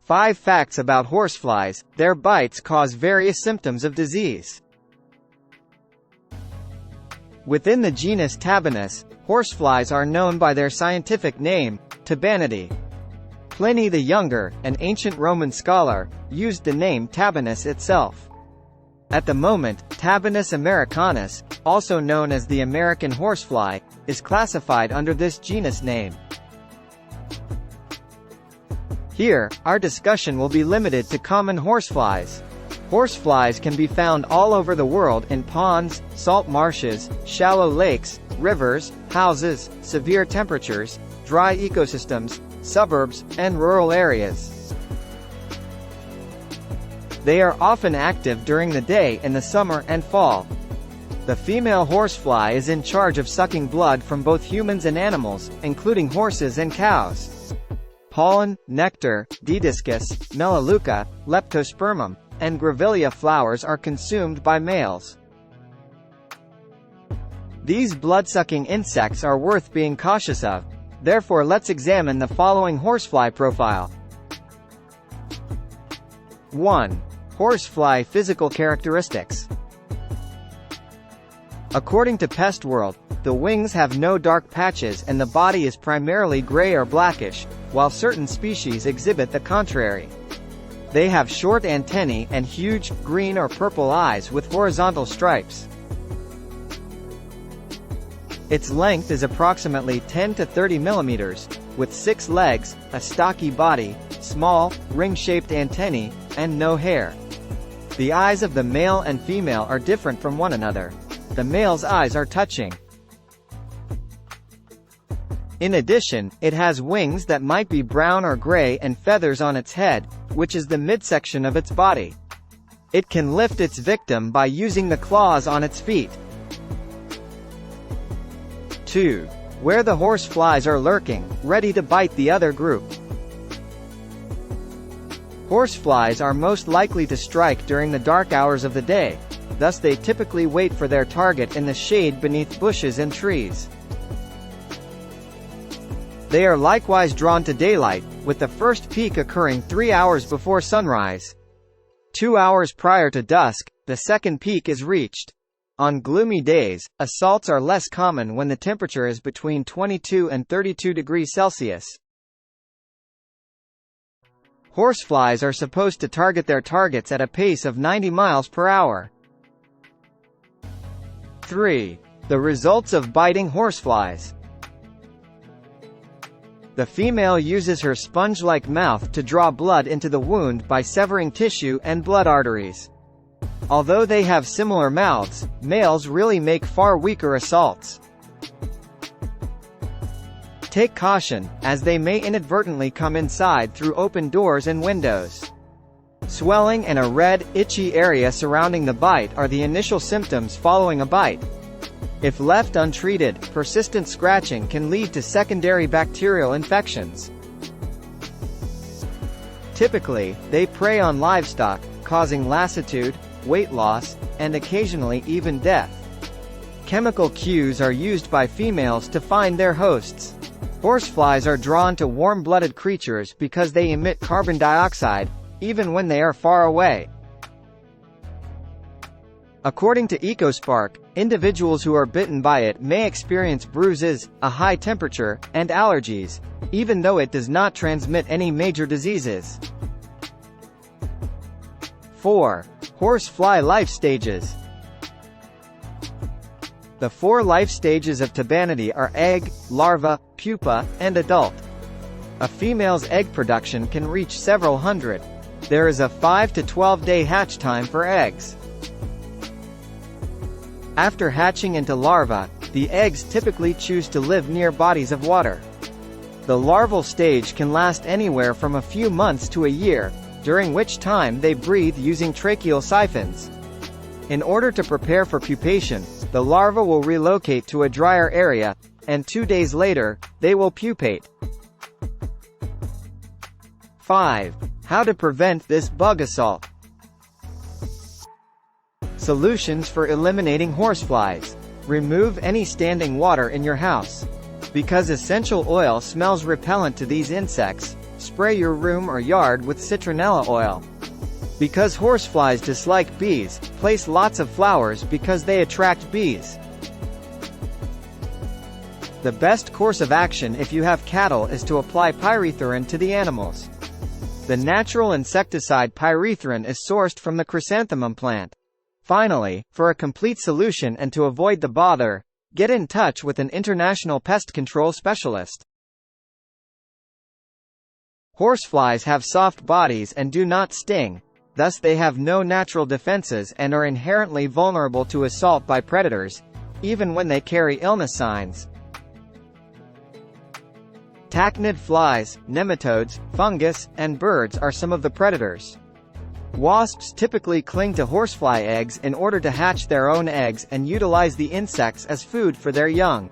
5 facts about horseflies: their bites cause various symptoms of disease. Within the genus Tabanus, horseflies are known by their scientific name, Tabanidae. Pliny the Younger, an ancient Roman scholar, used the name Tabanus itself. At the moment, Tabanus americanus, also known as the American horsefly, is classified under this genus name. Here, our discussion will be limited to common horseflies. Horseflies can be found all over the world in ponds, salt marshes, shallow lakes, rivers, houses, severe temperatures, dry ecosystems, suburbs, and rural areas. They are often active during the day in the summer and fall. The female horsefly is in charge of sucking blood from both humans and animals, including horses and cows. Pollen, nectar, Didyscus, Melaleuca, Leptospermum, and Grevillea flowers are consumed by males. These blood-sucking insects are worth being cautious of. Therefore, let's examine the following horsefly profile. 1. Horsefly physical characteristics. According to Pest World, the wings have no dark patches and the body is primarily gray or blackish, while certain species exhibit the contrary. They have short antennae and huge, green or purple eyes with horizontal stripes. Its length is approximately 10 to 30 millimeters, with 6 legs, a stocky body, small, ring-shaped antennae, and no hair. The eyes of the male and female are different from one another. The male's eyes are touching. In addition, it has wings that might be brown or gray and feathers on its head, which is the midsection of its body. It can lift its victim by using the claws on its feet. 2. Where the horseflies are lurking, ready to bite the other group. Horseflies are most likely to strike during the dark hours of the day, thus they typically wait for their target in the shade beneath bushes and trees. They are likewise drawn to daylight, with the first peak occurring 3 hours before sunrise. 2 hours prior to dusk, the second peak is reached. On gloomy days, assaults are less common when the temperature is between 22 and 32 degrees Celsius. Horseflies are supposed to target their targets at a pace of 90 miles per hour. 3. The results of biting horseflies. The female uses her sponge-like mouth to draw blood into the wound by severing tissue and blood arteries. Although they have similar mouths, males really make far weaker assaults. Take caution, as they may inadvertently come inside through open doors and windows. Swelling and a red, itchy area surrounding the bite are the initial symptoms following a bite. If left untreated, persistent scratching can lead to secondary bacterial infections. Typically, they prey on livestock, causing lassitude, weight loss, and occasionally even death. Chemical cues are used by females to find their hosts. Horseflies are drawn to warm-blooded creatures because they emit carbon dioxide, even when they are far away. According to EcoSpark, individuals who are bitten by it may experience bruises, a high temperature, and allergies, even though it does not transmit any major diseases. 4. Horsefly life stages. The 4 life stages of Tabanidae are egg, larva, pupa, and adult. A female's egg production can reach several hundred. There is a 5 to 12 day hatch time for eggs. After hatching into larvae, the eggs typically choose to live near bodies of water. The larval stage can last anywhere from a few months to a year, during which time they breathe using tracheal siphons. In order to prepare for pupation, the larva will relocate to a drier area, and 2 days later, they will pupate. 5. How to prevent this bug assault. Solutions for eliminating horseflies. Remove any standing water in your house. Because essential oil smells repellent to these insects, spray your room or yard with citronella oil. Because horseflies dislike bees, place lots of flowers because they attract bees. The best course of action if you have cattle is to apply pyrethrin to the animals. The natural insecticide pyrethrin is sourced from the chrysanthemum plant. Finally, for a complete solution and to avoid the bother, get in touch with an international pest control specialist. Horseflies have soft bodies and do not sting, thus they have no natural defenses and are inherently vulnerable to assault by predators, even when they carry illness signs. Tachinid flies, nematodes, fungus, and birds are some of the predators. Wasps typically cling to horsefly eggs in order to hatch their own eggs and utilize the insects as food for their young.